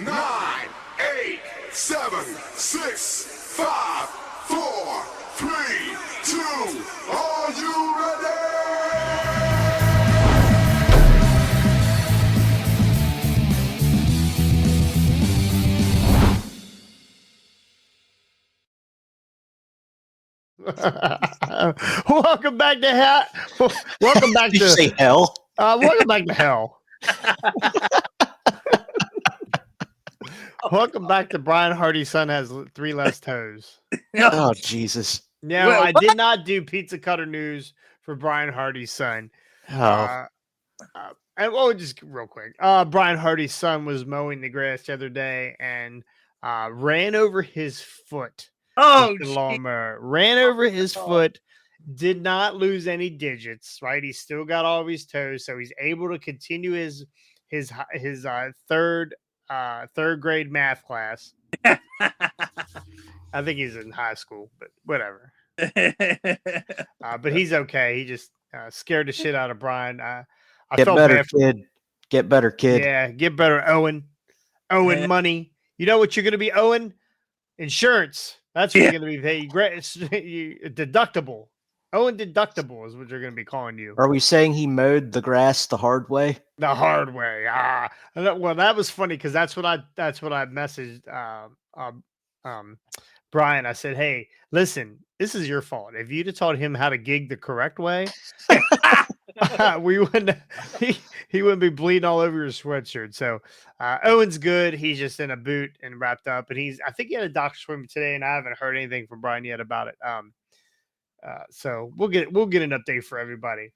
9, 8, 7, 6, 5, 4, 3, 2. Are you ready? Welcome back to hell. Welcome back Did you to say hell? welcome back to hell. Welcome back to Brian Hardy's son has 3 less toes. Oh, Jesus. No, Well, I did not do pizza cutter news for Brian Hardy's son. Oh, And just real quick. Brian Hardy's son was mowing the grass the other day and ran over his foot. Oh, The lawnmower ran over his foot, did not lose any digits, right? He's still got all of his toes, so he's able to continue his third grade math class. I think he's in high school, but whatever. But he's okay. He just scared the shit out of Brian. I get felt better, bad for kid. Get better, kid. Yeah, get better, Owen. Owen money. You know what you're going to be owing? Insurance. That's what you're going to be paying. Deductible. Owen deductible is what you're going to be calling you. Are we saying he mowed the grass the hard way? The hard way. Well, that was funny because that's what I messaged Brian. I said, hey, listen, this is your fault. If you'd have taught him how to gig the correct way, we wouldn't. He wouldn't be bleeding all over your sweatshirt. So Owen's good. He's just in a boot and wrapped up, and I think he had a doctor's appointment today, and I haven't heard anything from Brian yet about it. So we'll get an update for everybody.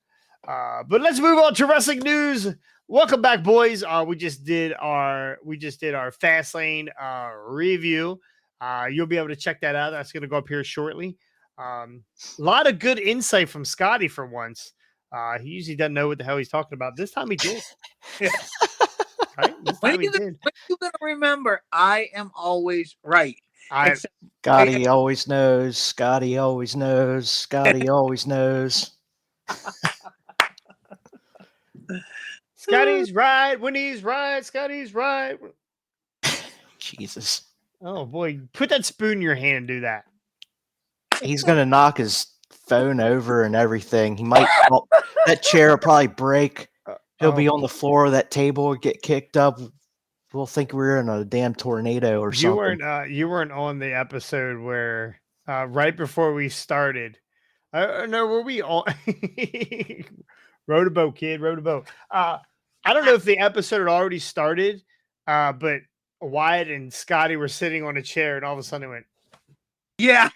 But let's move on to wrestling news. Welcome back, boys. We just did our Fastlane review. You'll be able to check that out. That's going to go up here shortly. A lot of good insight from Scotty for once. He usually doesn't know what the hell he's talking about. This time he did. Right? This time he did. When you gonna remember, I am always right. Scotty always knows. Scotty always knows. Scotty always knows. Scotty's right when he's right. Scotty's right. Jesus. Oh boy, put that spoon in your hand and do that. He's gonna knock his phone over and everything. He might. That chair will probably break. He'll be on the floor. That table will get kicked up. We'll think we're in a damn tornado or something. You weren't on the episode where right before we started. No, were we all rowed a boat, kid? Rowed a boat. I don't know if the episode had already started, but Wyatt and Scotty were sitting on a chair, and all of a sudden it went. Yeah.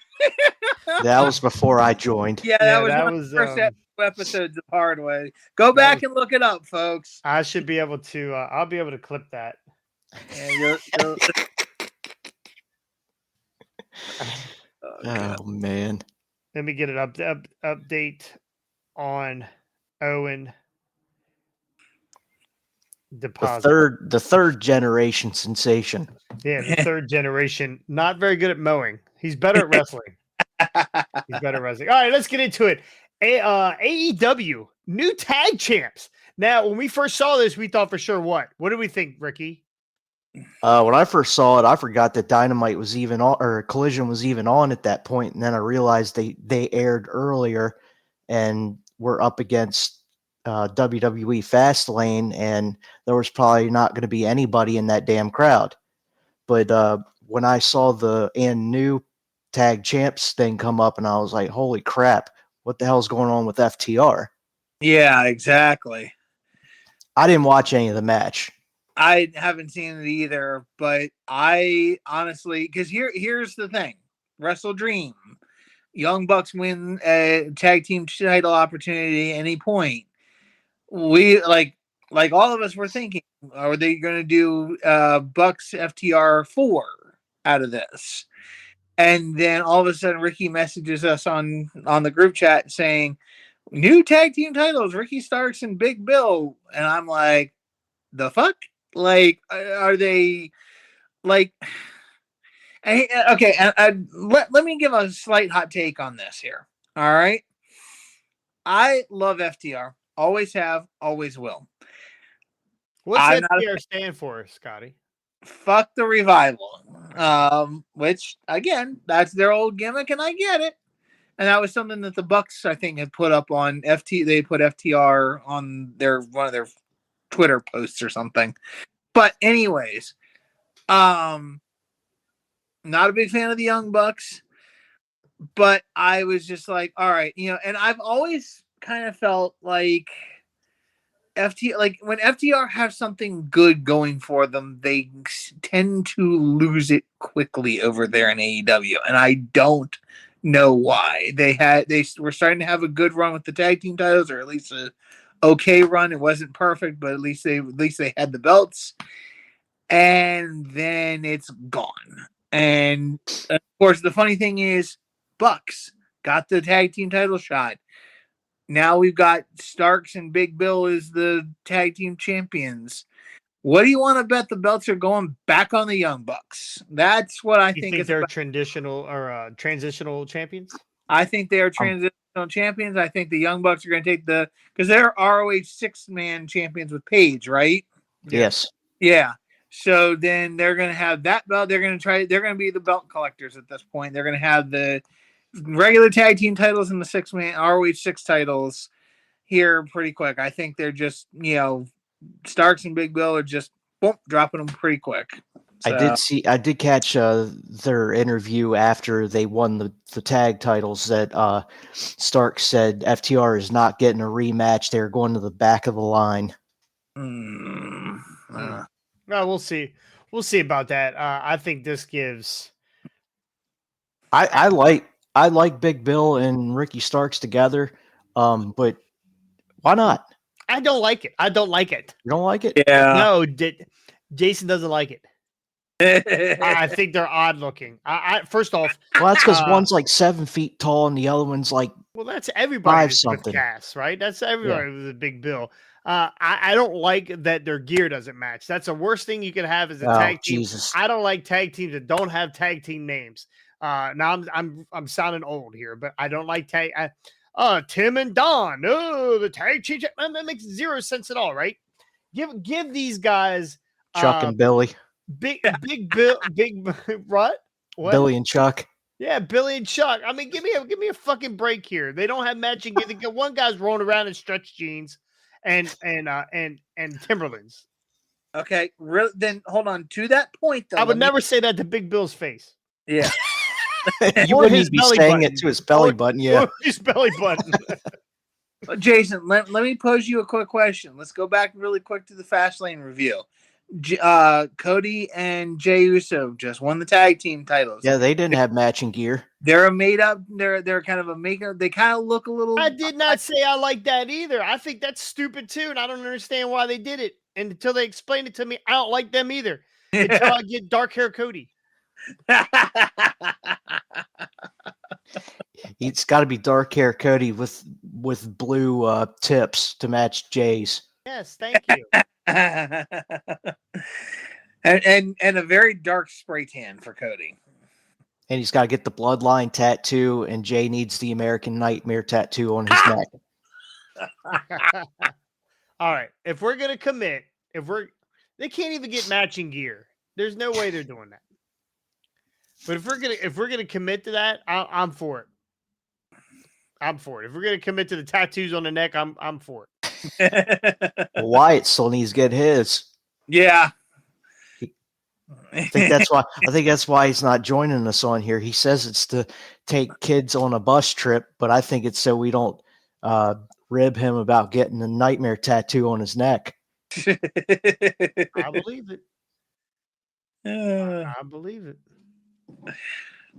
That was before I joined. Yeah, that was the first episodes of Hard Way. Go back and look it up, folks. I should be able to. I'll be able to clip that. Oh man! Let me get an update on Owen. Deposit. The third generation sensation. Yeah, the third generation. Not very good at mowing. He's better at wrestling. He's better at wrestling. All right, let's get into it. AEW new tag champs. Now, when we first saw this, we thought for sure what? What did we think, Ricky? When I first saw it, I forgot that Dynamite was even on, or Collision was even on at that point, and then I realized they aired earlier and were up against WWE Fastlane, and there was probably not going to be anybody in that damn crowd. But when I saw the new tag champs thing come up, and I was like, "Holy crap! What the hell's going on with FTR?" Yeah, exactly. I didn't watch any of the match. I haven't seen it either, but I honestly, because here's the thing: Wrestle Dream, Young Bucks win a tag team title opportunity at any point. We like all of us were thinking, are they going to do Bucks FTR 4 out of this? And then all of a sudden, Ricky messages us on the group chat saying, "New tag team titles: Ricky Starks and Big Bill." And I'm like, "The fuck." Like, are they like? Okay, let me give a slight hot take on this here. All right, I love FTR, always have, always will. What's FTR stand for, Scotty? fuck the Revival. Which again, that's their old gimmick, and I get it. And that was something that the Bucks, I think, had put up on FT. They put FTR on one of their Twitter posts or something. But anyways, not a big fan of the Young Bucks, but I was just like, all right, and I've always kind of felt like when FTR have something good going for them, they tend to lose it quickly over there in AEW, and I don't know why. They were starting to have a good run with the tag team titles, or at least a okay run. It wasn't perfect, but at least they had the belts, and then it's gone. And of course, the funny thing is, Bucks got the tag team title shot. Now we've got Starks and Big Bill as the tag team champions. What do you want to bet the belts are going back on the Young Bucks? That's what I think. You think they're transitional or transitional champions? I think they are transitional champions. I think the Young Bucks are going to take because they're ROH 6-man champions with Paige, right? Yes. Yeah. So then they're going to have that belt. They're going to be the belt collectors at this point. They're going to have the regular tag team titles and the 6-man ROH 6 titles here pretty quick. I think they're just, Starks and Big Bill are just dropping them pretty quick. So, I did catch their interview after they won the tag titles that Stark said FTR is not getting a rematch. They're going to the back of the line. Well, we'll see. We'll see about that. I think this gives. I like Big Bill and Ricky Starks together, but why not? I don't like it. You don't like it? Yeah. No, Jason doesn't like it. I think they're odd looking. First off, well, that's because one's like 7 feet tall and the other one's like that's everybody with something. Cass, right? That's everybody with a Big Bill. I don't like that their gear doesn't match. That's the worst thing you can have as a tag team. Jesus. I don't like tag teams that don't have tag team names. Now I'm sounding old here, but I don't like tag. Tim and Don. Oh, the tag team. That makes zero sense at all, right? Give these guys Chuck and Billy. Big Bill, what? Billy and Chuck. Yeah, Billy and Chuck. I mean, give me a fucking break here. They don't have matching gear. One guy's rolling around in stretch jeans and Timberlands. Okay, then hold on. To that point, though, I would never say that to Big Bill's face. Yeah, You wouldn't be saying it to his belly button. Yeah, his belly button. Jason, let me pose you a quick question. Let's go back really quick to the Fastlane review. Cody and Jey Uso just won the tag team titles. Yeah, they didn't have matching gear. They're a made up. They're kind of a makeup. They kind of look a little. I did not say I like that either. I think that's stupid too, and I don't understand why they did it. And until they explain it to me, I don't like them either. Until I get dark hair Cody. It's got to be dark hair Cody with blue tips to match Jay's. Yes, thank you. and a very dark spray tan for Cody. And he's got to get the bloodline tattoo, and Jay needs the American Nightmare tattoo on his neck. All right, if we're gonna commit, they can't even get matching gear. There's no way they're doing that. But if we're gonna commit to that, I'm for it. I'm for it. If we're gonna commit to the tattoos on the neck, I'm for it. Wyatt still needs to get his. Yeah. I think that's why he's not joining us on here. He says it's to take kids on a bus trip, but I think it's so we don't rib him about getting a nightmare tattoo on his neck. I believe it. I believe it.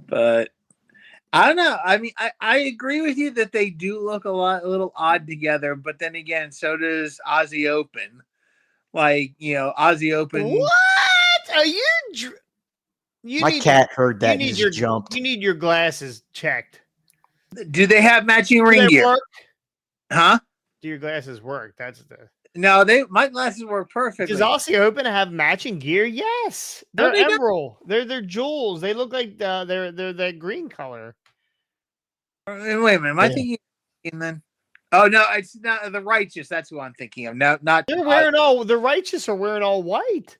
But I don't know. I mean, I agree with you that they do look a little odd together, but then again, so does Aussie Open. Like, Aussie Open. What are you? My cat heard that and just jumped. You need your glasses checked. Do they have matching ring gear? Work? Huh? Do your glasses work? That's the. No, my glasses work perfectly. Does Aussie Open have matching gear? Yes, they're emerald. They're jewels. They look like they're that green color. Wait a minute, am I thinking then? Oh no, it's not the Righteous. That's who I'm thinking of. No, not. They're wearing all. The Righteous are wearing all white.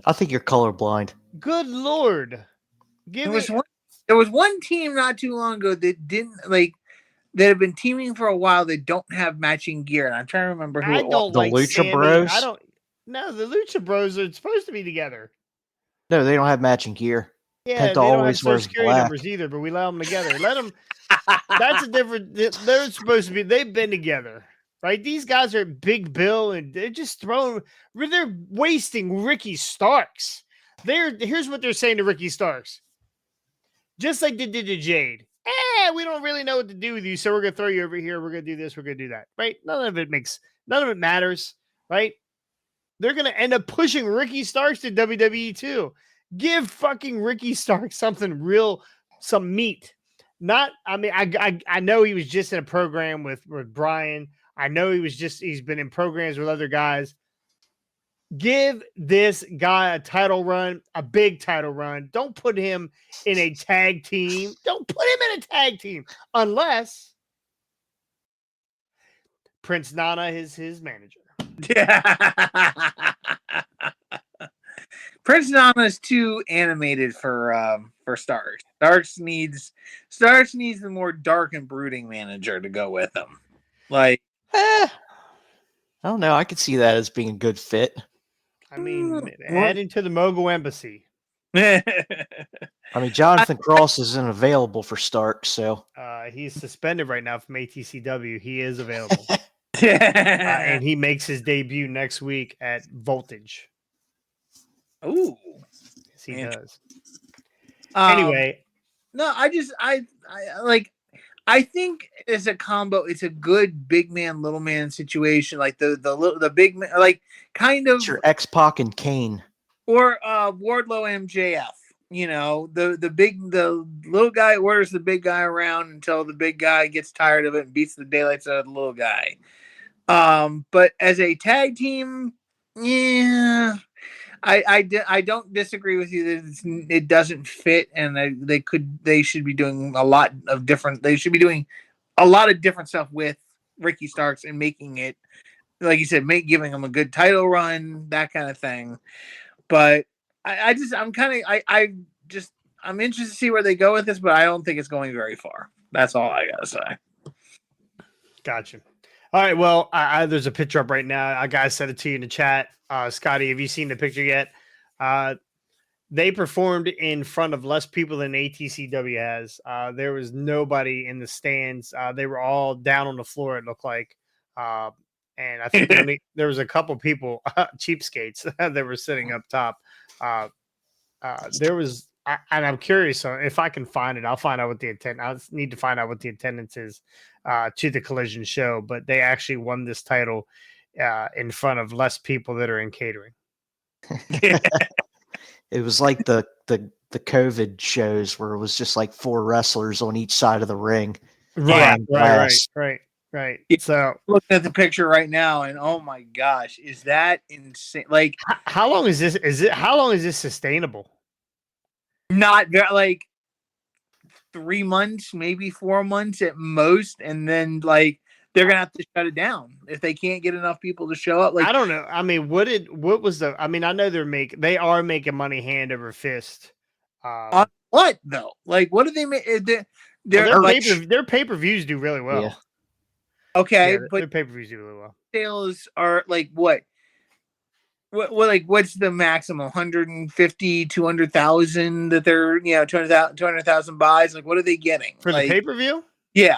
I think you're colorblind. Good Lord. Give There me. was one. There was one team not too long ago that didn't like that have been teaming for a while. That don't have matching gear, and I'm trying to remember who I it was. don't The like Lucha Sammy. Bros? I don't. No, the Lucha Bros are supposed to be together. No, they don't have matching gear. Yeah, Penta they don't have always social wears security black. numbers either, but we allow them together. Let them. That's a different. They're supposed to be. They've been together, right? These guys are Big Bill, and they're just throwing. They're wasting Ricky Starks. Here's what they're saying to Ricky Starks, just like they did to Jade. We don't really know what to do with you, so we're gonna throw you over here. We're gonna do this. We're gonna do that. Right? None of it matters. Right? They're gonna end up pushing Ricky Starks to WWE too. Give fucking Ricky Starks something real, some meat. Not, I mean, I know he was just in a program with Brian. I know he's been in programs with other guys. Give this guy a title run, a big title run. Don't put him in a tag team. Don't put him in a tag team unless Prince Nana is his manager. Prince Nana's too animated for Stars. Stars needs the more dark and brooding manager to go with him. Like, I don't know. I could see that as being a good fit. I mean, heading to the Mogul Embassy. I mean, Jonathan Cross isn't available for Stark, so He's suspended right now from ATCW. He is available. And he makes his debut next week at Voltage. Ooh, Yes, he does. Anyway, no, I think as a combo, it's a good big man, little man situation. Like the big man, like kind of it's your X-Pac and Kane, or Wardlow MJF. You know, the little guy orders the big guy around until the big guy gets tired of it and beats the daylights out of the little guy. But as a tag team, yeah, I don't disagree with you that it doesn't fit, and they should be doing a lot of different. They should be doing a lot of different stuff with Ricky Starks and making it, like you said, giving him a good title run, that kind of thing. But I'm interested to see where they go with this, but I don't think it's going very far. That's all I gotta say. Gotcha. All right. Well, there's a picture up right now. I gotta send it to you in the chat. Scotty, have you seen the picture yet? They performed in front of less people than ATCW has. There was nobody in the stands. They were all down on the floor, it looked like. And I think there was a couple people, cheapskates, that were sitting up top. There was, and I'm curious if I can find it. I'll find out what the I need to find out what the attendance is to the Collision show. But they actually won this title in front of less people that are in catering. It was like the COVID shows where it was just like 4 wrestlers on each side of the ring. Right. Yeah. So looking at the picture right now, and oh my gosh, is that insane? Like, how long is this? How long is this sustainable? Not very, like 3 months, maybe 4 months at most, and then like they're gonna have to shut it down if they can't get enough people to show up. Like, I don't know. I mean, I mean, I know they are making money hand over fist. On what though? Like, what do they make? Their pay-per-views do really well. Yeah. Okay, their but pay-per-views do really well. Sales are like what? Like what's the maximum? 150, 200,000 that they're 200,000 buys. Like, what are they getting for like, the pay-per-view? Yeah,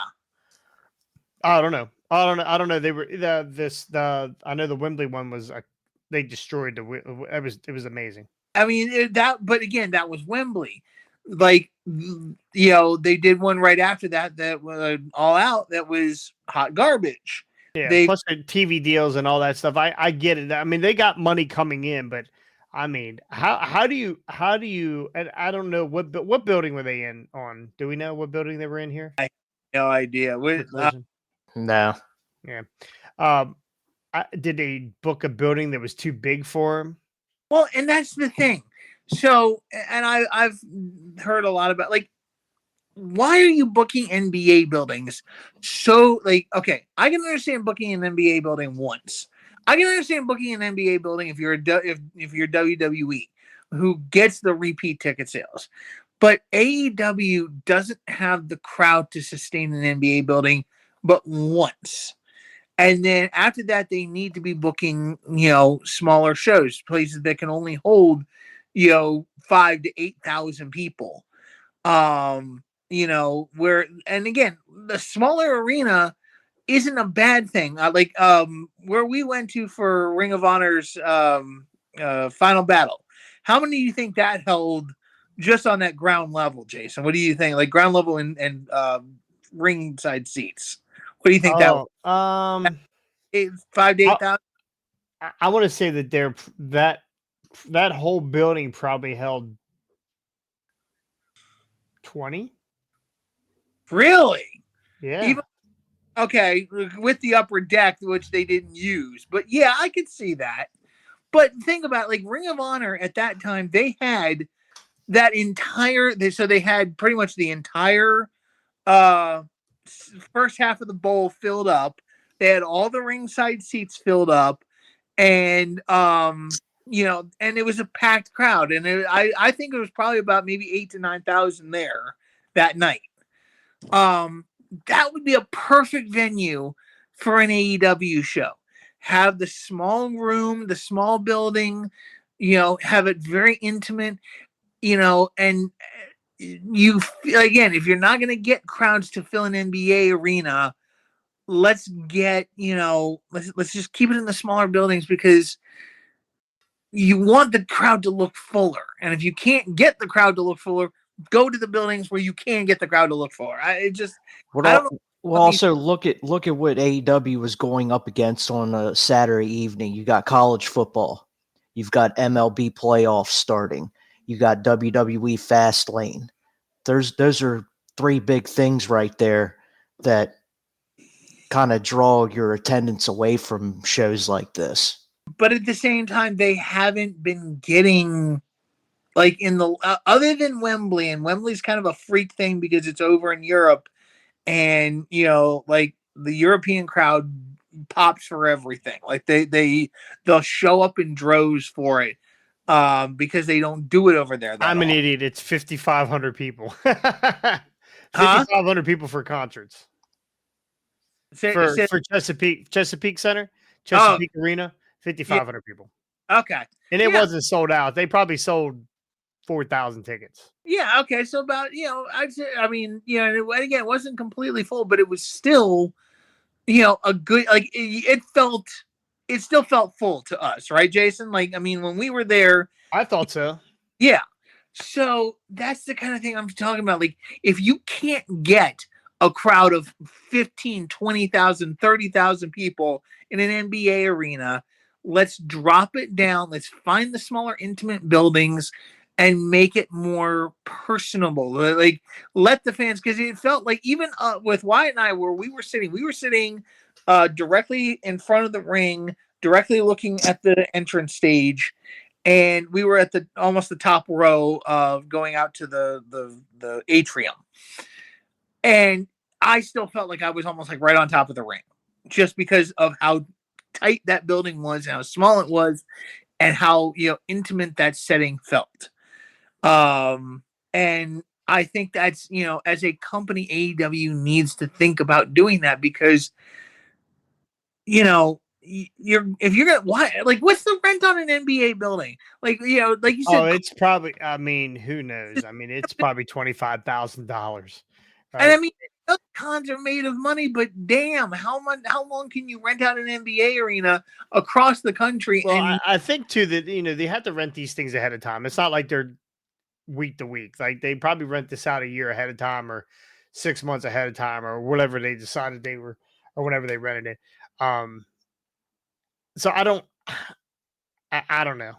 I don't know. They were I know the Wembley one was they destroyed it was amazing. I mean but again, that was Wembley. Like, they did one right after that was All Out. That was hot garbage. Yeah, plus the TV deals and all that stuff. I get it. I mean, they got money coming in, but I mean, how do you? And I don't know what building were they in on. Do we know what building they were in here? I have no idea. No. Yeah. Did they book a building that was too big for them? Well, and that's the thing. So, and I've heard a lot about, like, why are you booking NBA buildings? So, like, okay, I can understand booking an NBA building once. I can understand booking an NBA building if you're if you're WWE, who gets the repeat ticket sales. But AEW doesn't have the crowd to sustain an NBA building but once. And then after that, they need to be booking, smaller shows, places that can only hold, 5 to 8,000 people. Where, and again, the smaller arena isn't a bad thing. Where we went to for Ring of Honor's final battle, how many do you think that held just on that ground level, Jason? What do you think? Like ground level and ringside seats. What do you think that was? 5 to 8,000? I want to say that that whole building probably held 20. Really? Yeah. Even okay, with the upper deck, which they didn't use. But yeah, I could see that. But think about like Ring of Honor at that time, they had that entire so they had pretty much the entire first half of the bowl filled up. They had all the ringside seats filled up, and and it was a packed crowd, and I think it was probably about maybe 8 to 9,000 there that night. That would be a perfect venue for an AEW show. Have the small room, the small building, have it very intimate, and you again, if you're not going to get crowds to fill an NBA arena, let's get, let's just keep it in the smaller buildings because you want the crowd to look fuller. And if you can't get the crowd to look fuller, go to the buildings where you can get the crowd to look fuller. I don't know. Well, also look at what AEW was going up against on a Saturday evening. You got college football, you've got MLB playoffs starting, you got WWE Fastlane. Those are three big things right there that kind of draw your attendance away from shows like this. But at the same time, they haven't been getting like in the other than Wembley, and Wembley's kind of a freak thing because it's over in Europe, and like the European crowd pops for everything. Like they'll show up in droves for it because they don't do it over there. I'm an idiot. It's 5,500 people. 5,500 people for concerts. For Chesapeake Center, Chesapeake Arena, 5,500 people. Okay. And it wasn't sold out. They probably sold 4,000 tickets. Yeah. Okay. So about, I'd say, again, it wasn't completely full, but it was still, a good, like it still felt full to us. Right, Jason? Like, when we were there, I thought so. Yeah. So that's the kind of thing I'm talking about. Like, if you can't get a crowd of 15, 20,000, 30,000 people in an NBA arena, let's drop it down. Let's find the smaller, intimate buildings and make it more personable. Like, let the fans, because it felt like even with Wyatt and I, where we were sitting directly in front of the ring, directly looking at the entrance stage. And we were at almost the top row of going out to the atrium. And I still felt like I was almost like right on top of the ring just because of how tight that building was and how small it was and how, intimate that setting felt. And I think that's, as a company, AEW needs to think about doing that because, if you're gonna what's the rent on an NBA building? Like you said, it's probably. Who knows? It's probably $25,000. Right? And cons are made of money, but damn, how long can you rent out an NBA arena across the country? Well, I think too that they have to rent these things ahead of time. It's not like they're week to week. Like they probably rent this out a year ahead of time or 6 months ahead of time or whatever they decided they were or whenever they rented it. So I don't know.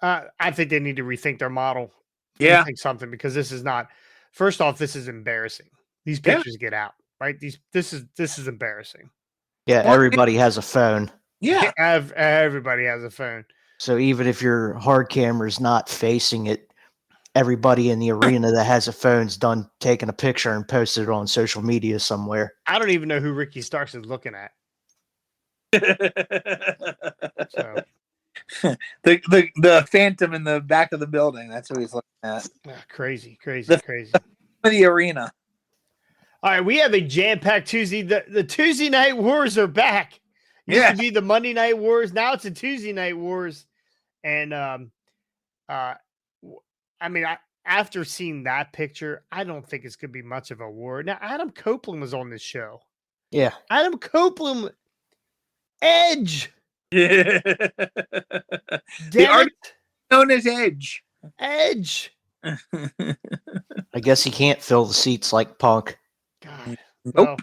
I think they need to rethink their model. Yeah. Rethink something because this is not, first off, this is embarrassing. These pictures get out, right? This is embarrassing. Yeah. Everybody has a phone. Yeah. Everybody has a phone. So even if your hard camera's not facing it, everybody in the arena that has a phone's done taking a picture and posted it on social media somewhere. I don't even know who Ricky Starks is looking at. So the phantom in the back of the building. That's what he's looking at. crazy. The arena. All right, we have a jam-packed Tuesday. The Tuesday night wars are back. Used to be the Monday night wars. Now it's a Tuesday night wars. And after seeing that picture, I don't think it's gonna be much of a war. Now, Adam Copeland was on this show. Yeah. Adam Copeland, Edge. The artist known as Edge. Edge. I guess he can't fill the seats like Punk. God. Nope. Well,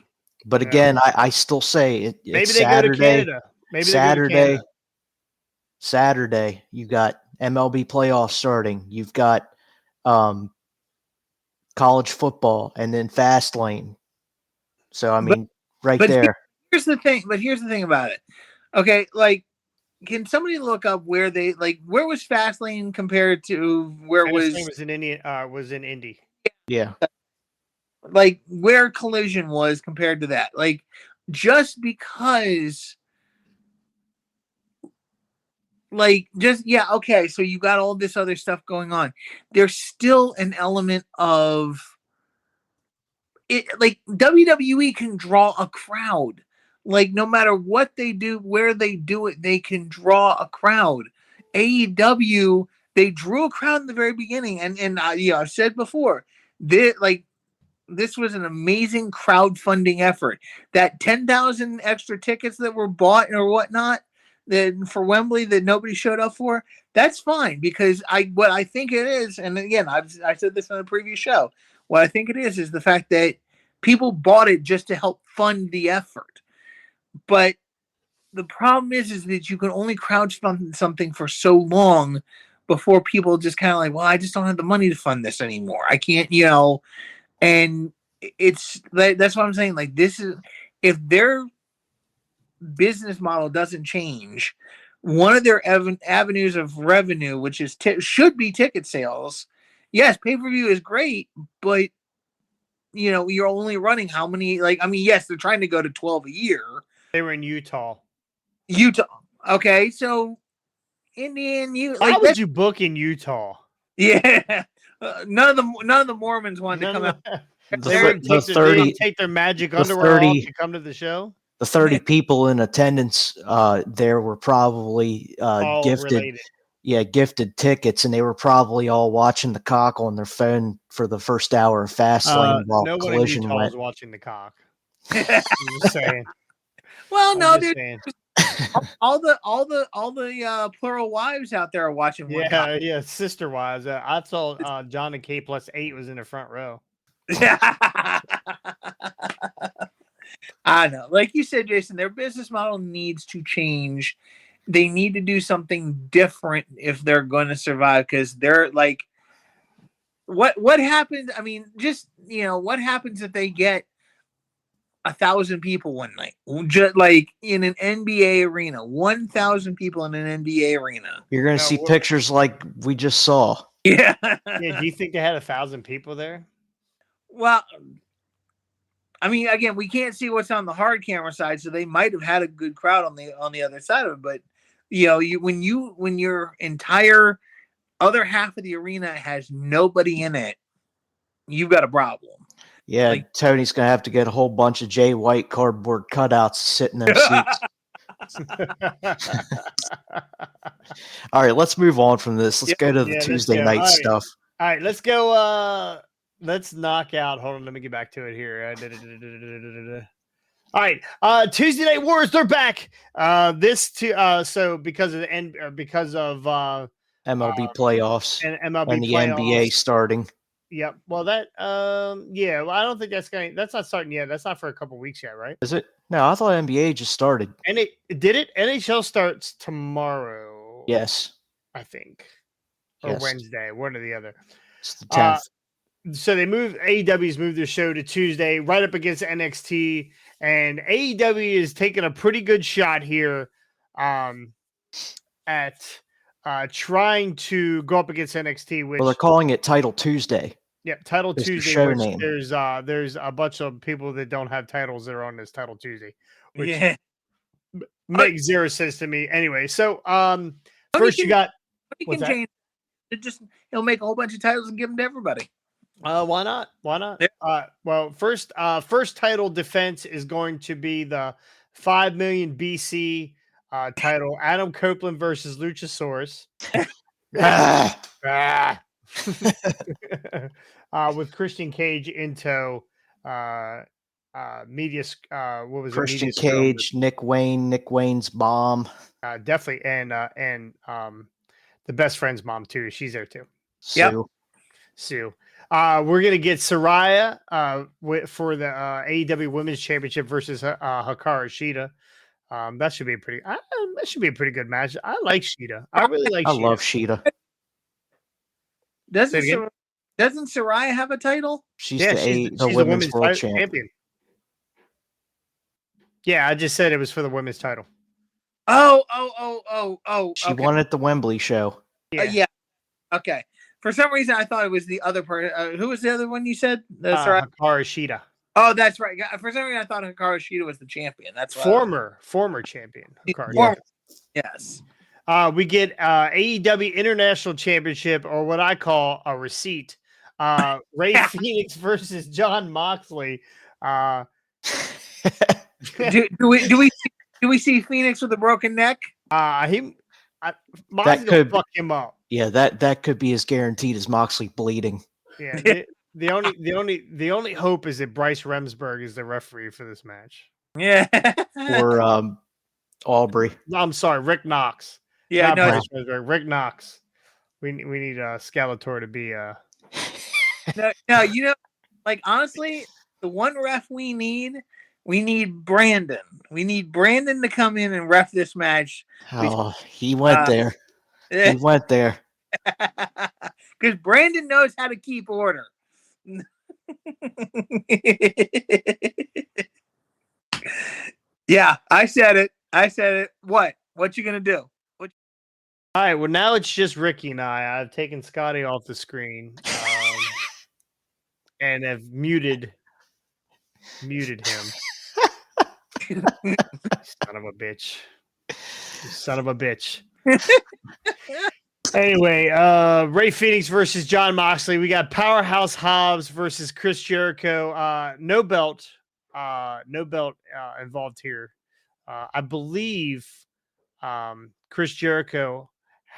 But again, I still say maybe it's they Saturday. go to Canada. Maybe Saturday. they go to Canada. Saturday, you got MLB playoffs starting. You've got college football, and then Fastlane. So I mean, right there. Here's the thing. But here's the thing about it. Okay, like, can somebody look up where was Fastlane compared to where was in Indy? Was in Indy. Yeah. Like where Collision was compared to that. Like, just because. Okay, so you got all this other stuff going on. There's still an element of it, like WWE can draw a crowd. Like, no matter what they do, where they do it, they can draw a crowd. AEW, they drew a crowd in the very beginning, and I've said before, this was an amazing crowdfunding effort. That 10,000 extra tickets that were bought or whatnot, that for Wembley that nobody showed up for, that's fine, because what I think it is, and again, I said this on a previous show, what I think it is the fact that people bought it just to help fund the effort. But the problem is that you can only crowdfund something for so long before people just kind of like, well, I just don't have the money to fund this anymore. I can't, and that's what I'm saying. Like, this is, if their business model doesn't change, one of their avenues of revenue, which is should be ticket sales. Yes, pay-per-view is great, but you're only running how many? Yes, they're trying to go to 12 a year. They were in Utah. Okay, so Indian. Why would you book in Utah? Yeah, none of the Mormons wanted to come out. The take their magic underwear off to come to the show. The 30 people in attendance there were probably gifted. Related. Yeah, gifted tickets, and they were probably all watching the cock on their phone for the first hour of Fastlane while no Collision one in Utah went. was watching the cock. I'm just saying. Well, no, all the plural wives out there are watching. Yeah, sister wives. I saw John and K plus 8 was in the front row. I know, like you said, Jason, their business model needs to change. They need to do something different if they're going to survive, because they're like, what happens? I mean, just what happens if they get 1,000 people one night, just like in an NBA arena, 1,000 people in an NBA arena? You're going to see pictures like we just saw. Yeah. Yeah. Do you think they had 1,000 people there? Well, I mean, again, we can't see what's on the hard camera side, so they might have had a good crowd on the other side of it. But when your entire other half of the arena has nobody in it, you've got a problem. Yeah, Tony's gonna have to get a whole bunch of Jay White cardboard cutouts to sit in their seats. All right, let's move on from this. Let's go to the Tuesday night stuff. All right, let's go. Let's knock out. Hold on, let me get back to it here. All right, Tuesday Night Wars, they're back. So because of MLB playoffs and the NBA starting. Yep. Well, that well, I don't think that's not starting yet. That's not for a couple weeks yet, right? Is it? No, I thought NBA just started. And NHL starts tomorrow. Yes, I think, or Wednesday, one or the other. It's the 10th. So AEW's moved their show to Tuesday, right up against NXT, and AEW is taking a pretty good shot here at trying to go up against NXT. Which, they're calling it Title Tuesday. Yep, Title Tuesday. Show name. There's a bunch of people that don't have titles that are on this Title Tuesday. Which, makes zero sense to me. Anyway, so first can- you got He what's can that? change. He'll make a whole bunch of titles and give them to everybody. Why not? Why not? Yeah. Well, first title defense is going to be the 5 million BC title. Adam Copeland versus Luchasaurus. Ah, With Christian Cage into media. What was Christian it? Media Scrum. Cage, Nick Wayne's mom. Definitely, and the best friend's mom too. She's there too. Sue. Sue. We're gonna get Saraya for the AEW Women's Championship versus Hikaru Shida. That should be a pretty. That should be a pretty good match. I like Shida. I really like. I Shida. love Sheeta. Say it again? Doesn't Saraya have a title? She's Yeah, the she's the women's world champion. Yeah, I just said it was for the women's title. Oh. She Okay. won at the Wembley show. Yeah. Okay. For some reason, I thought it was the other person. Who was the other one you said? Saraya? Hikaru Shida. Oh, that's right. For some reason, I thought Hikaru Shida was the champion. That's why former champion. Hikaru Yeah. Shida. Yes. We get AEW International Championship, or what I call a receipt. Ray Phoenix versus John Moxley. do we see Phoenix with a broken neck? Moxley could- fuck him up. Yeah, that could be as guaranteed as Moxley bleeding. Yeah. The only hope is that Bryce Remsburg is the referee for this match. Yeah. Or Aubrey. I'm sorry, Rick Knox. Yeah. Not No. Bryce Remsburg, Rick Knox. We need Skeletor to be No. You know, like honestly, the one ref we need Brandon. We need Brandon to come in and ref this match. Oh, he went there. He went there. Because Brandon knows how to keep order. Yeah, I said it. What you gonna do? All right. Well, now it's just Ricky and I. I've taken Scotty off the screen and have muted him. Son of a bitch. Son of a bitch. Anyway, Ray Phoenix versus John Moxley. We got Powerhouse Hobbs versus Chris Jericho. No belt involved here. I believe Chris Jericho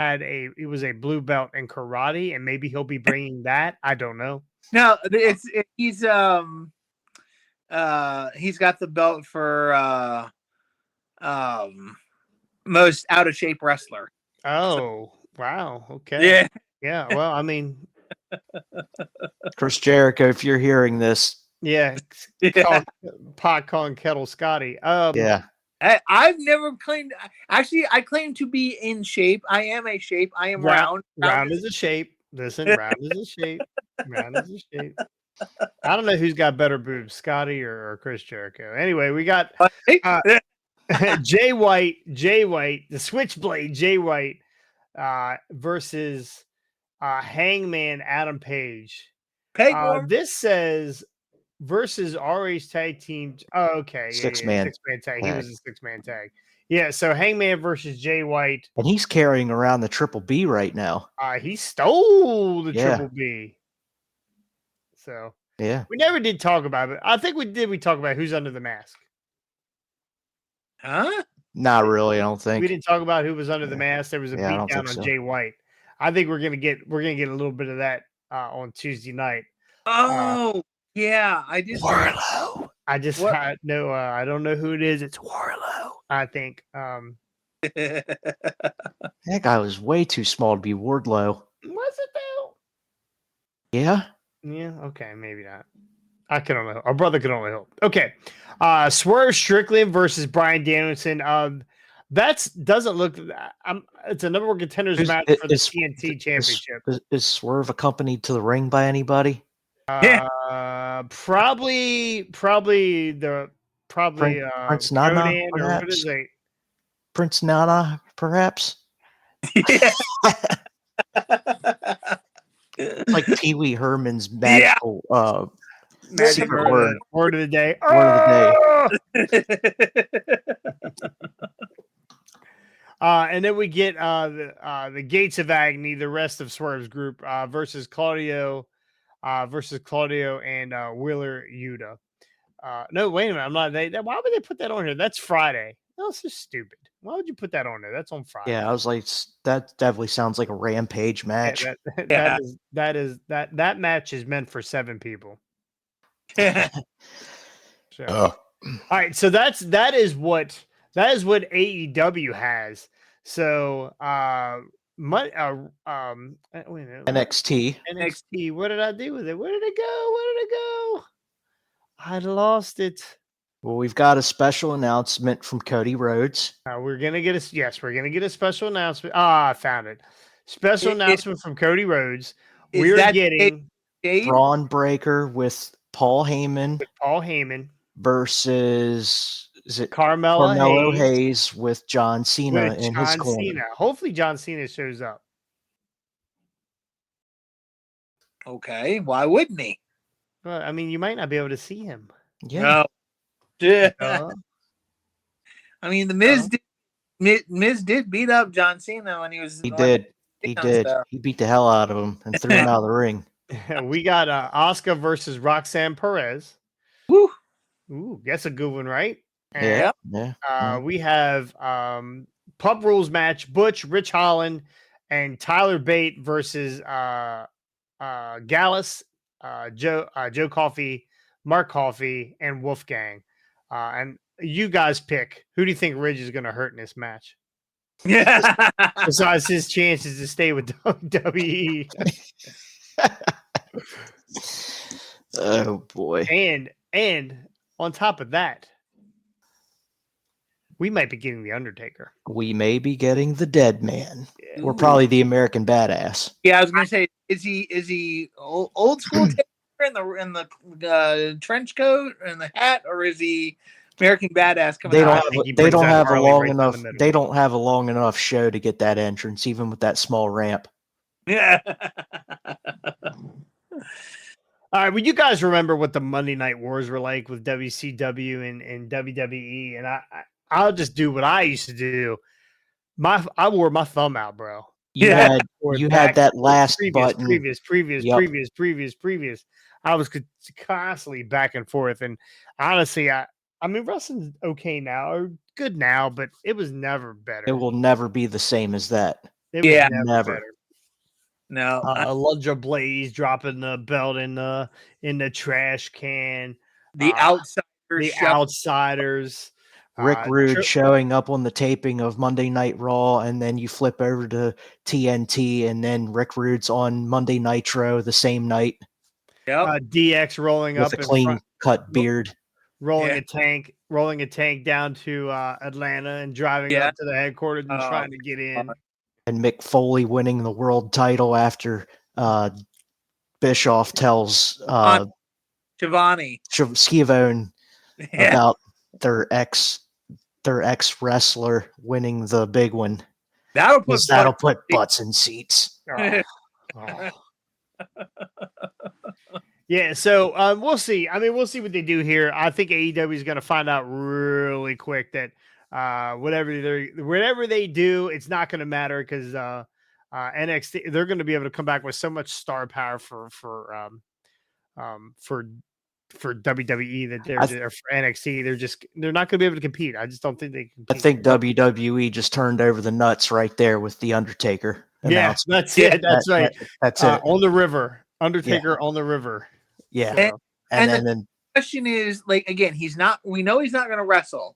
it was a blue belt in karate, and maybe he'll be bringing that. I don't know. No, he's got the belt for most out of shape wrestler. Oh, wow. Okay. Yeah. Well, I mean, Chris Jericho, if you're hearing this, yeah. Pot calling kettle Scotty. yeah. I've never claimed. Actually, I claim to be in shape. I am a shape. I am round. Round is a shape. Listen, round is a shape. Round is a shape. I don't know who's got better boobs, Scotty or Chris Jericho. Anyway, we got Jay White, the Switchblade Jay White versus Hangman Adam Page. This says versus ROH tag team. Oh, okay. Six-man tag. He was a 6-man tag. Yeah, so Hangman versus Jay White. And he's carrying around the Triple B right now. He stole the Triple B. So yeah, we never did talk about it. I think we did. We talked about who's under the mask. Huh? Not really. I don't think we didn't talk about who was under the mask. There was a beatdown on so. Jay White. I think we're gonna get a little bit of that on Tuesday night. Oh yeah, I did. Warlow. I just I don't know who it is. It's Warlow. I think. That guy was way too small to be Wardlow. Was it though? Yeah. Yeah. Okay. Maybe not. I can only. Our brother can only hope. Okay. Swerve Strickland versus Bryan Danielson. Doesn't look. It's a number one contenders match for the TNT Championship. Is Swerve accompanied to the ring by anybody? Probably Prince Nana, perhaps. Prince Nana, perhaps. Yeah. Like Pee Wee Herman's magical secret word of the day. Word of the day. And then we get the Gates of Agony, the rest of Swerve's group, versus Claudio and Wheeler Yuta. No, wait a minute. I'm not. Why would they put that on here? That's Friday. That's just stupid. Why would you put that on there? That's on Friday. Yeah, I was like, that definitely sounds like a Rampage match. Yeah, that match is meant for 7 people. So, all right, so that is what AEW has. So wait a minute. NXT. What did I do with it? Where did it go? I lost it. Well, we've got a special announcement from Cody Rhodes. We're gonna get a special announcement. I found it. Special announcement from Cody Rhodes. We're getting Braun Breaker with Paul Heyman. Versus Carmelo Hayes with John Cena in his corner. Hopefully John Cena shows up. Okay, why wouldn't he? Well, I mean, you might not be able to see him. Yeah. I mean, the Miz did beat up John Cena when he was. He did. He beat the hell out of him and threw him out of the ring. We got Asuka versus Roxanne Perez. Woo! Ooh, that's a good one, right? Yeah. We have Pub Rules match: Butch, Rich Holland, and Tyler Bate versus Gallus, Joe Coffey, Mark Coffey, and Wolfgang. And you guys pick. Who do you think Ridge is going to hurt in this match? Yeah. Besides his chances to stay with WWE. Oh boy. And on top of that, we might be getting the Undertaker. We may be getting the Dead Man. Yeah. We're probably the American Badass. Yeah, I was gonna say, is he old school in the trench coat and the hat, or is he American Badass coming out? They don't have a long enough. They don't have a long enough show to get that entrance, even with that small ramp. Yeah. All right, well, you guys remember what the Monday Night Wars were like with WCW and WWE, and I'll just do what I used to do. I wore my thumb out, bro. You had that last button. Previous. I was constantly back and forth, and honestly, I mean, wrestling's okay now, or good now, but it was never better. It will never be the same as that. It was never. Better. No, Alundra Blaze dropping the belt in the trash can. The outsiders. Rick Rude showing up on the taping of Monday Night Raw, and then you flip over to TNT, and then Rick Rude's on Monday Nitro the same night. Yep. DX rolling with up a clean cut beard, rolling a tank down to Atlanta and driving up to the headquarters and trying to get in. And Mick Foley winning the world title after Bischoff tells Schiavone about their ex wrestler winning the big one. That'll put butts in seats. Yeah, so we'll see. I mean, we'll see what they do here. I think AEW is going to find out really quick that whatever they do, it's not going to matter because NXT, they're going to be able to come back with so much star power for WWE that for NXT, they're not going to be able to compete. I just don't think they can. I think WWE just turned over the nuts right there with the Undertaker. Yeah, that's it. That's right. That's it. On the river, Undertaker on the river. Yeah, and then the question is, like, again, we know he's not going to wrestle,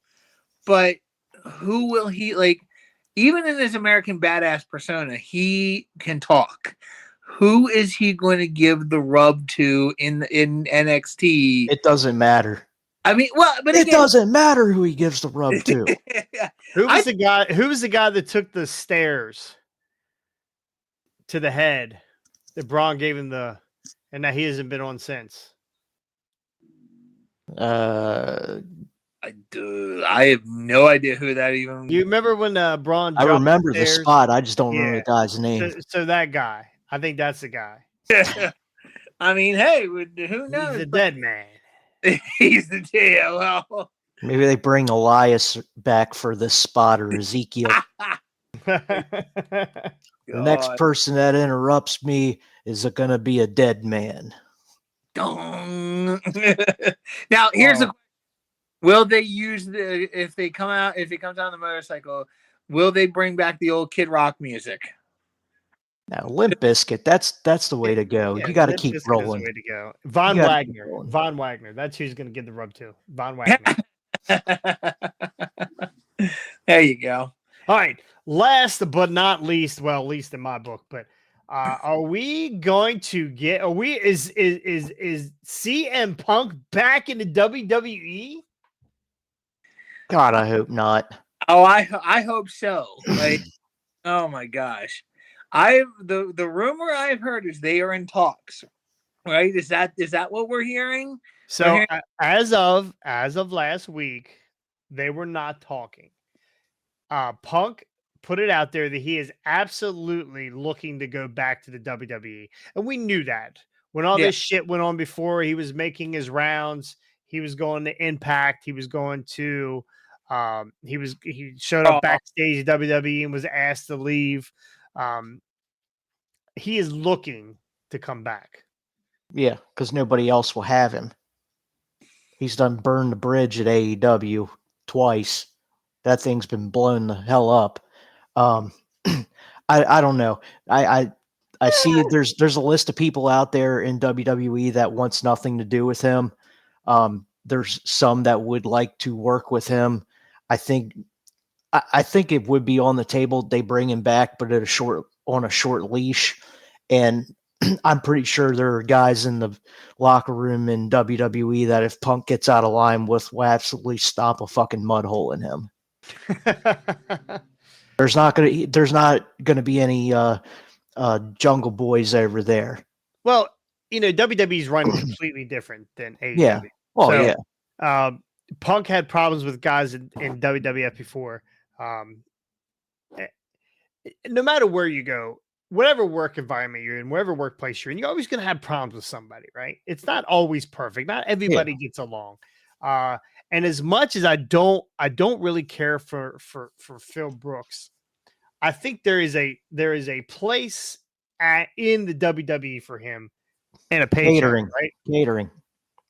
but who will he, like, even in his American Badass persona, he can talk. Who is he going to give the rub to in NXT? It doesn't matter. I mean, well, but it doesn't matter who he gives the rub to. Who was the guy that took the stairs to the head that Braun gave him and that he hasn't been on since? I have no idea who that even. You remember when Braun? I remember the spot. I just don't remember the guy's name. So that guy, I think that's the guy. I mean, hey, who knows? He's the dead man. He's the dead. Well, maybe they bring Elias back for this spot or Ezekiel. The next God. person that interrupts me is going to be a dead man. Dong. Now here's a. Will they use if they come out if he comes out on the motorcycle? Will they bring back the old Kid Rock music? Now, Limp Bizkit, that's the way to go. Yeah, You got to Limp keep Bizkit is rolling. the way to go. Von You gotta keep Wagner. rolling. Von Wagner. That's who's going to give the rub to. Von Wagner. There you go. All right. Last but not least, well, least in my book, but are we going to get? Are we? Is CM Punk back in the WWE? God, I hope not. Oh, I hope so. Like, oh my gosh, the rumor I've heard is they are in talks. Right? Is that what we're hearing? So as of last week, they were not talking. Punk put it out there that he is absolutely looking to go back to the WWE, and we knew that when all this shit went on before. He was making his rounds. He was going to Impact. He was going to. He showed up backstage at WWE and was asked to leave. He is looking to come back. Yeah, because nobody else will have him. He's done burned the bridge at AEW twice. That thing's been blown the hell up. I don't know. I see there's a list of people out there in WWE that wants nothing to do with him. There's some that would like to work with him. I think it would be on the table. They bring him back, but on a short leash. And I'm pretty sure there are guys in the locker room in WWE that if Punk gets out of line with, will absolutely stomp a fucking mud hole in him. There's not gonna be any Jungle Boys over there. Well, WWE's run completely different than AEW. Yeah. Oh, yeah. Punk had problems with guys in WWF before. No matter where you go, whatever work environment you're in, whatever workplace you're in, you're always going to have problems with somebody, right? It's not always perfect. Not everybody gets along. And as much as I don't really care for Phil Brooks, I think there is a place in the WWE for him and a paycheck, Catering, right? Catering.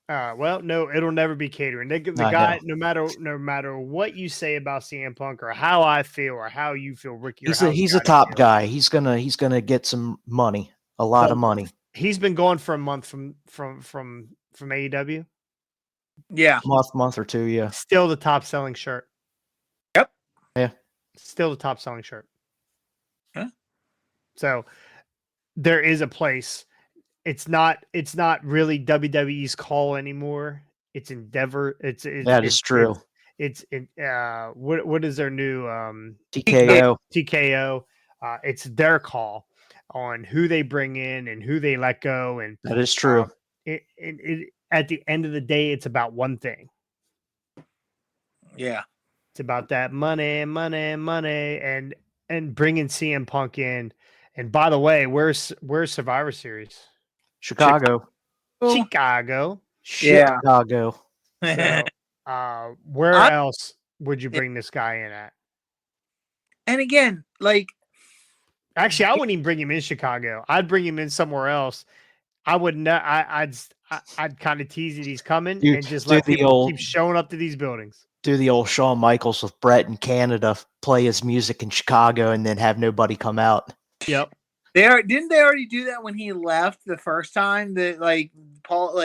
Well, no, it'll never be catering. The guy, no matter what you say about CM Punk or how I feel or how you feel, Ricky, he's a top guy. He's gonna get some money, a lot of money. He's been gone for a month from AEW. Yeah, month or two. Yeah, still the top selling shirt. Yep. Yeah, still the top selling shirt. Huh? So there is a place. It's not really WWE's call anymore. It's Endeavor. That is true. What is their new TKO? TKO. It's their call on who they bring in and who they let go, and that is true. At the end of the day, it's about one thing. Yeah, it's about that money, and bringing CM Punk in. And by the way, where's Survivor Series? Chicago. Yeah. Chicago. So, where else would you bring this guy in at? And again, actually, I wouldn't even bring him in Chicago. I'd bring him in somewhere else. I would not. I'd kind of tease that he's coming and just let people keep showing up to these buildings. Do the old Shawn Michaels with Brett in Canada, play his music in Chicago, and then have nobody come out. Yep. Didn't they already do that when he left the first time? That Paul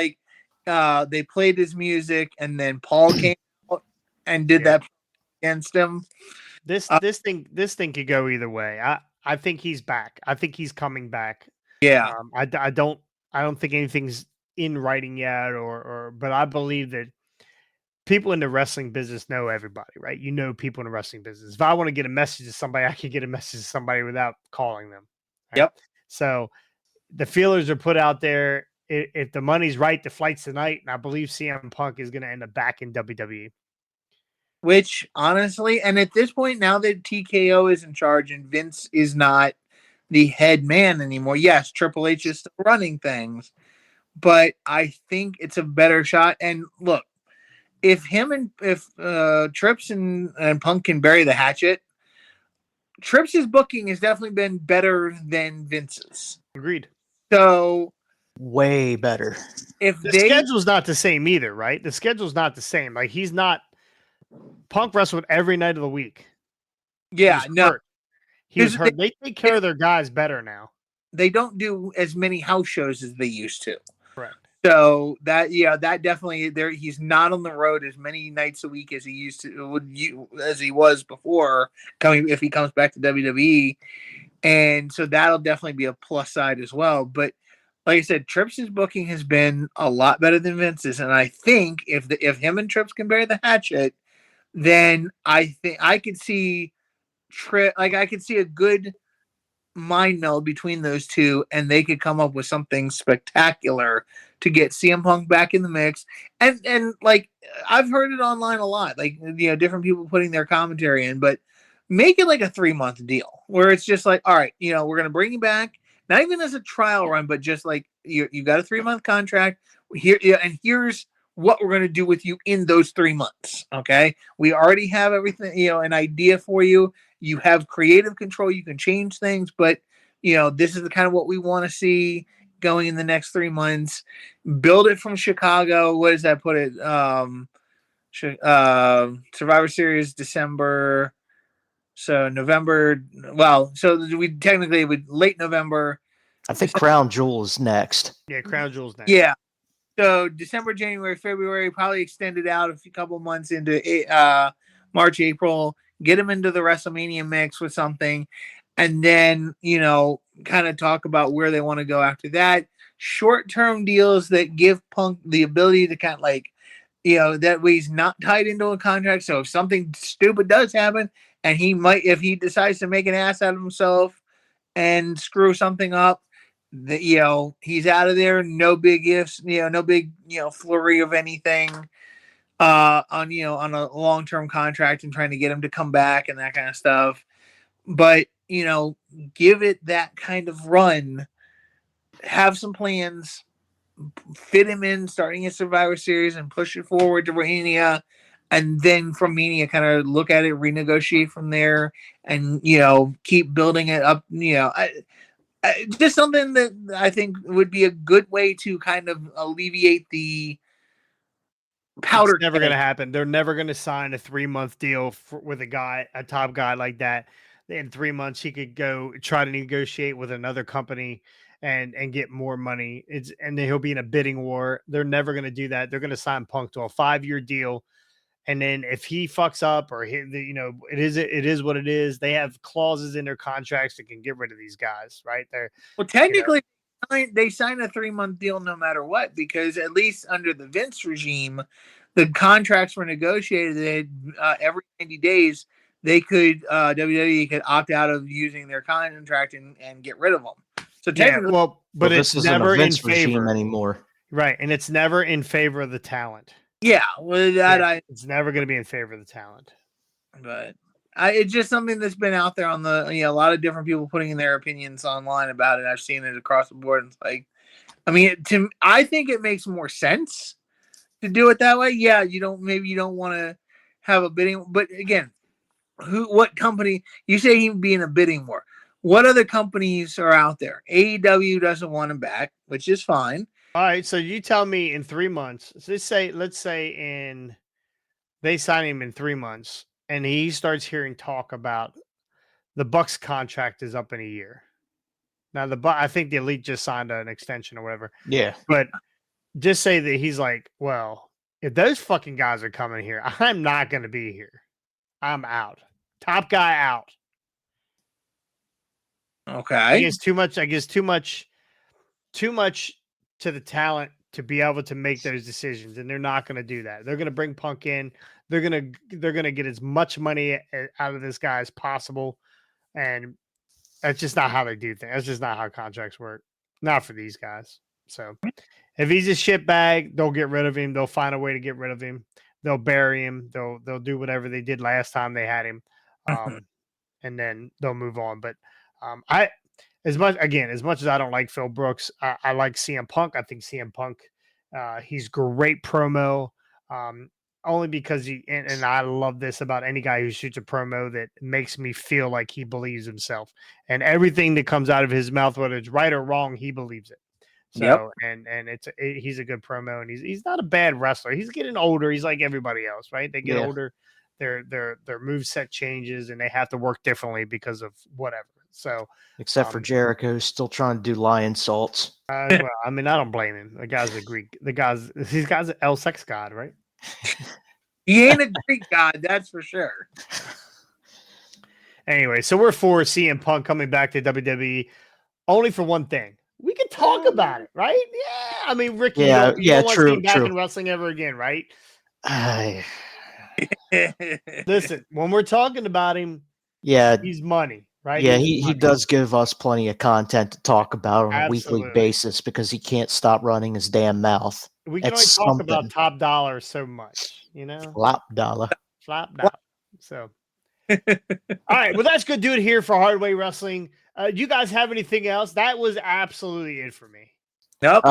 they played his music and then Paul came out and did that against him. This thing could go either way. I think he's back. I think he's coming back. Yeah. I don't think anything's in writing yet, but I believe that people in the wrestling business know everybody, right? People in the wrestling business. If I want to get a message to somebody, I can get a message to somebody without calling them. Right? Yep. So the feelers are put out there. If the money's right, the flight's tonight, and I believe CM Punk is going to end up back in WWE. Which honestly, and at this point, now that TKO is in charge and Vince is not the head man anymore, yes, Triple H is still running things, but I think it's a better shot. And look, if Trips and Punk can bury the hatchet, Trips' booking has definitely been better than Vince's. Agreed. So Way better. if The they, schedule's not the same either, right? The schedule's not the same. Like he's not Punk wrestled every night of the week. He yeah, was no, hurt. He was 'cause hurt. They take care of their guys better now. they don't do as many house shows as they used to. Correct. So that that definitely there. He's not on the road as many nights a week as he used to, as he was before coming. If he comes back to WWE, and so that'll definitely be a plus side as well. But like I said, Trips' booking has been a lot better than Vince's, and I think if him and Trips can bury the hatchet, then I think I could see I could see a good mind meld between those two, and they could come up with something spectacular to get CM Punk back in the mix. And like I've heard it online a lot, like different people putting their commentary in, but make it like a 3-month deal where it's just like, all right, we're gonna bring you back, not even as a trial run, but just like you got a 3-month contract here, and here's what we're going to do with you in those 3 months. Okay. We already have everything, an idea for you. You have creative control. You can change things, but this is the kind of what we want to see going in the next 3 months. Build it from Chicago. What does that put it? Survivor Series December. So November. Well, so we technically would late November. I think Crown Jewel is next. Yeah, Crown Jewel's next. Yeah. So December, January, February, probably extended out a couple months into March, April. Get them into the WrestleMania mix with something, and then kind of talk about where they want to go after that. Short-term deals that give Punk the ability to kind of like, that way he's not tied into a contract. So if something stupid does happen, and if he decides to make an ass out of himself and screw something up, he's out of there. No big ifs, no big flurry of anything on a long-term contract and trying to get him to come back and that kind of stuff. But give it that kind of run. Have some plans. Fit him in starting a Survivor Series and push it forward to Mania, and then from Mania kind of look at it, renegotiate from there, and keep building it up. Just something that I think would be a good way to kind of alleviate the powder. It's never going to happen. They're never going to sign a 3-month deal with a top guy like that. In 3 months, he could go try to negotiate with another company and get more money. And then he'll be in a bidding war. They're never going to do that. They're going to sign Punk to a 5-year deal. And then if he fucks up or it is what it is. They have clauses in their contracts that can get rid of these guys, right? Well, technically, they sign a 3-month deal no matter what, because at least under the Vince regime, the contracts were negotiated every 90 days. They could WWE could opt out of using their contract and get rid of them. So technically, but it's never in favor anymore, right? And it's never in favor of the talent. Yeah, well, it's never going to be in favor of the talent. But it's just something that's been out there on the a lot of different people putting in their opinions online about it. I've seen it across the board. And it's like, I mean, I think it makes more sense to do it that way. Yeah, you don't want to have a bidding, but again, what company you say he'd be in a bidding war? What other companies are out there? AEW doesn't want him back, which is fine. All right, so you tell me in 3 months. So let's say they sign him in 3 months, and he starts hearing talk about the Bucks contract is up in a year. Now I think the Elite just signed an extension or whatever. Yeah, but just say that he's like, well, if those fucking guys are coming here, I'm not going to be here. I'm out. Top guy out. Okay. I guess too much to the talent to be able to make those decisions, and they're not going to do that. They're going to bring Punk in. They're going to get as much money out of this guy as possible, and that's just not how they do things. That's just not how contracts work. Not for these guys. So if he's a shitbag, they'll get rid of him. They'll find a way to get rid of him. They'll bury him. They'll do whatever they did last time they had him, and then they'll move on. But as much as I don't like Phil Brooks, I like CM Punk. I think CM Punk, he's great promo. only because and I love this about any guy who shoots a promo that makes me feel like he believes himself, and everything that comes out of his mouth, whether it's right or wrong, he believes it. So, and he's a good promo, and he's not a bad wrestler. He's getting older. He's like everybody else, right? They get older, their moveset changes, and they have to work differently because of whatever. So, except for Jericho, who's still trying to do lion salts. well, I mean, I don't blame him. The guy's a Greek. He's an L sex god, right? He ain't a Greek god, that's for sure. Anyway, so we're for CM Punk coming back to WWE only for one thing. We can talk about it, right? Yeah. I mean, Ricky, you don't want to see him back in wrestling ever again, right? Listen, when we're talking about him, he's money, right? Yeah, he does give us plenty of content to talk about on a weekly basis because he can't stop running his damn mouth. We can only talk about top dollar so much, you know? Flop dollar. So, all right. Well, that's good doing here for Hardway Wrestling. You guys have anything else? That was absolutely it for me. Nope.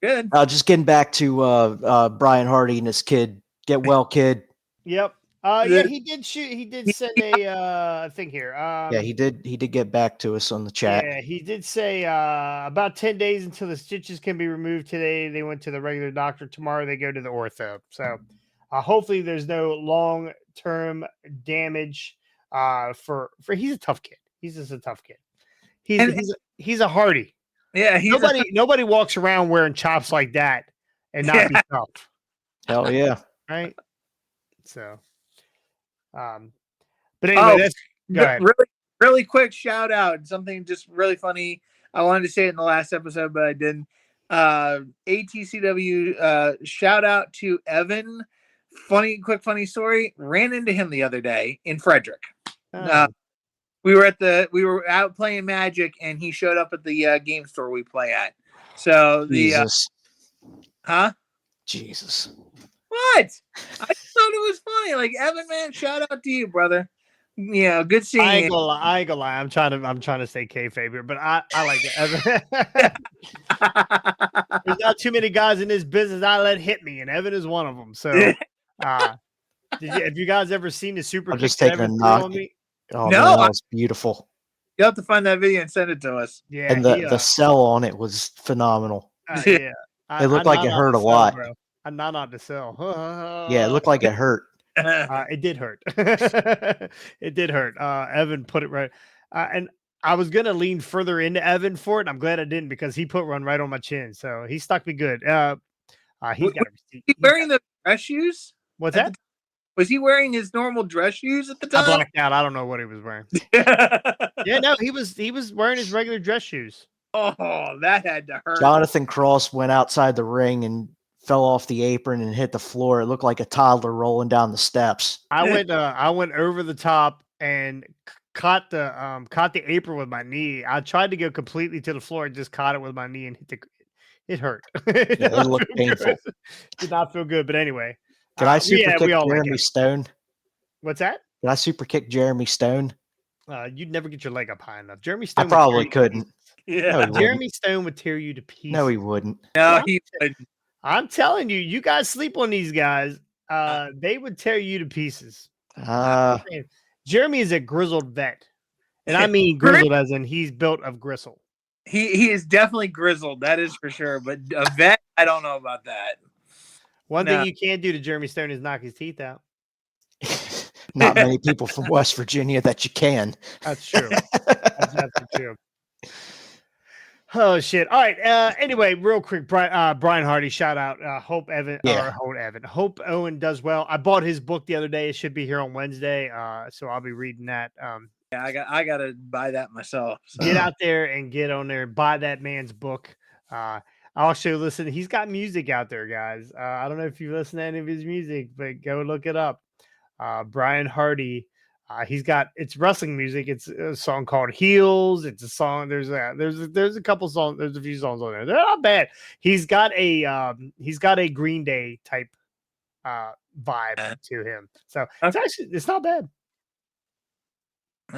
Good. Just getting back to Brian Hardy and his kid. Get well, kid. Yep. Yeah, he did shoot. He did send a thing here. Yeah, he did get back to us on the chat. Yeah, he did say about 10 days until the stitches can be removed. Today they went to the regular doctor. Tomorrow they go to the ortho. So hopefully there's no long-term damage. For he's a tough kid. He's just a tough kid. He's a Hardy. Yeah, nobody walks around wearing chops like that and not be tough. Hell yeah. Right. So, but anyway, go ahead. Really quick shout out. Something just really funny. I wanted to say it in the last episode, but I didn't. ATCW, shout out to Evan. Funny story. Ran into him the other day in Frederick. We were out playing Magic, and he showed up at the game store we play at. So Jesus. Jesus. What? I just thought it was funny. Like, Evan, man, shout out to you, brother. Yeah, good seeing you. I ain't gonna lie. I'm trying to stay kayfabe here, but I like it, Evan. There's not too many guys in this business I let hit me, and Evan is one of them. So, have you guys ever seen the super kick? Just taking a knock. Oh, no, man, that was beautiful. You have to find that video and send it to us. Yeah, and the sell on it was phenomenal. Yeah, it looked like it hurt a lot. Bro. I'm not on the sell. Yeah, it looked like it hurt. It did hurt. It did hurt. Evan put it right, and I was gonna lean further into Evan for it. And I'm glad I didn't because he put one right on my chin, so he stuck me good. He's got a receipt. He wearing the dress shoes? What's that? Was he wearing his normal dress shoes at the time? I blacked out. I don't know what he was wearing. Yeah, no, he was wearing his regular dress shoes. Oh, that had to hurt. Jonathan Cross went outside the ring and fell off the apron and hit the floor. It looked like a toddler rolling down the steps. I went over the top and caught the apron with my knee. I tried to go completely to the floor and just caught it with my knee and it hurt. It looked painful. Did not feel good, but anyway. Can I super kick Jeremy Stone? What's that? Can I super kick Jeremy Stone? You'd never get your leg up high enough. Jeremy Stone. I probably couldn't. Yeah, no, Jeremy Stone would tear you to pieces. No, he wouldn't. No, he wouldn't. I'm telling you, you guys sleep on these guys. They would tear you to pieces. Jeremy is a grizzled vet, and I mean grizzled as in he's built of gristle. He is definitely grizzled, that is for sure. But a vet, I don't know about that. One thing you can't do to Jeremy Stone is knock his teeth out. Not many people from West Virginia that you can. That's true. That's absolutely true. Oh shit! All right. Anyway, real quick, Brian Hardy shout out. Hope Owen does well. I bought his book the other day. It should be here on Wednesday. So I'll be reading that. Yeah, I gotta buy that myself. So. Get out there and get on there. Buy that man's book. Also, listen. He's got music out there, guys. I don't know if you listen to any of his music, but go look it up. Brian Hardy. It's wrestling music. It's a song called Heels. It's a song. There's a couple songs. There's a few songs on there. They're not bad. He's got a Green Day type vibe to him. So it's not bad.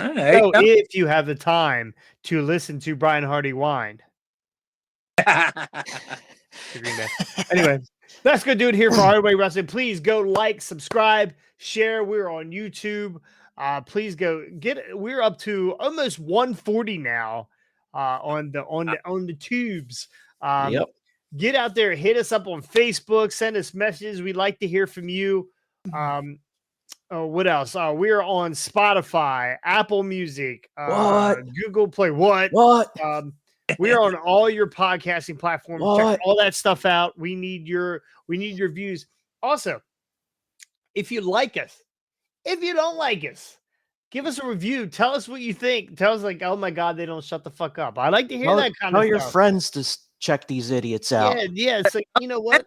All right. So if you have the time to listen to Brian Hardy whine. Anyway, That's going to do it here for Hardway Wrestling. Please go like, subscribe, share. We're on YouTube. Please go we're up to almost 140 now on the tubes. Yep. Get out there, hit us up on Facebook, send us messages. We'd like to hear from you. What else? We're on Spotify, Apple Music, What? Google Play. What? We're on all your podcasting platforms. Check all that stuff out. We need your views. Also, if you like us, if you don't like us, give us a review. Tell us what you think. Tell us like, oh my God, they don't shut the fuck up. I like to hear that kind of stuff. Tell your friends to check these idiots out. Yeah. It's like, you know what?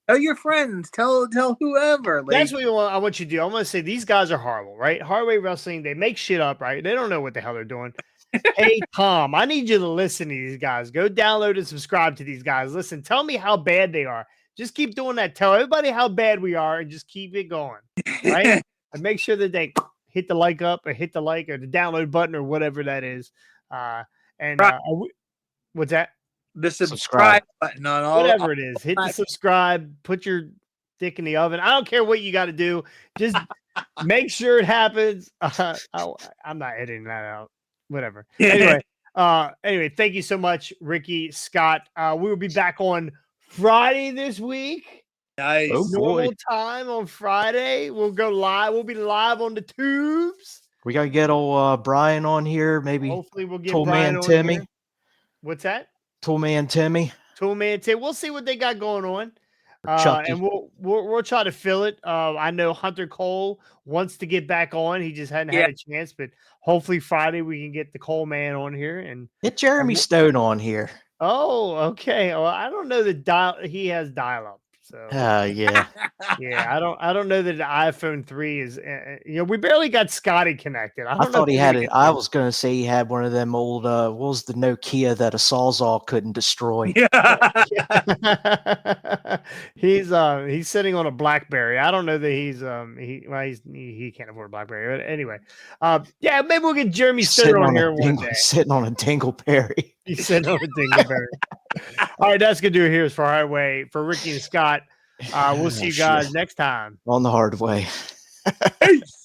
Tell your friends. Tell whoever. Like, that's what I want you to do. I'm going to say these guys are horrible, right? Hardway Wrestling, they make shit up, right? They don't know what the hell they're doing. Hey, Tom, I need you to listen to these guys. Go download and subscribe to these guys. Listen, tell me how bad they are. Just keep doing that. Tell everybody how bad we are and just keep it going, right? And make sure that they hit the like up or hit the like or the download button or whatever that is. What's that? The subscribe button on all. Whatever it is. Hit the subscribe. Put your dick in the oven. I don't care what you got to do. Just make sure it happens. I'm not editing that out. Whatever. Anyway, thank you so much, Ricky, Scott. We will be back on Friday this week. Nice. Normal time on Friday. We'll go live. We'll be live on the tubes. We gotta get old Brian on here. Maybe hopefully we'll get Toolman Timmy. Here. What's that? Toolman Timmy. We'll see what they got going on. And we'll try to fill it. I know Hunter Cole wants to get back on. He just hadn't had a chance, but hopefully Friday we can get the Cole man on here and get Jeremy Stone on here. Oh, okay. Well, I don't know that he has dial up. So yeah. I don't know that the iPhone 3 is. We barely got Scotty connected. I thought he had it. I was going to say he had one of them old. What was the Nokia that a Sawzall couldn't destroy? Yeah. He's sitting on a BlackBerry. I don't know that he can't afford a BlackBerry. But anyway, maybe we'll get Jeremy Stone on here one day. Sitting on a Dingleberry. He's sitting on a Dingleberry. All right, that's gonna do it here for Highway for Ricky and Scott. We'll see you guys next time on the hard way. Peace.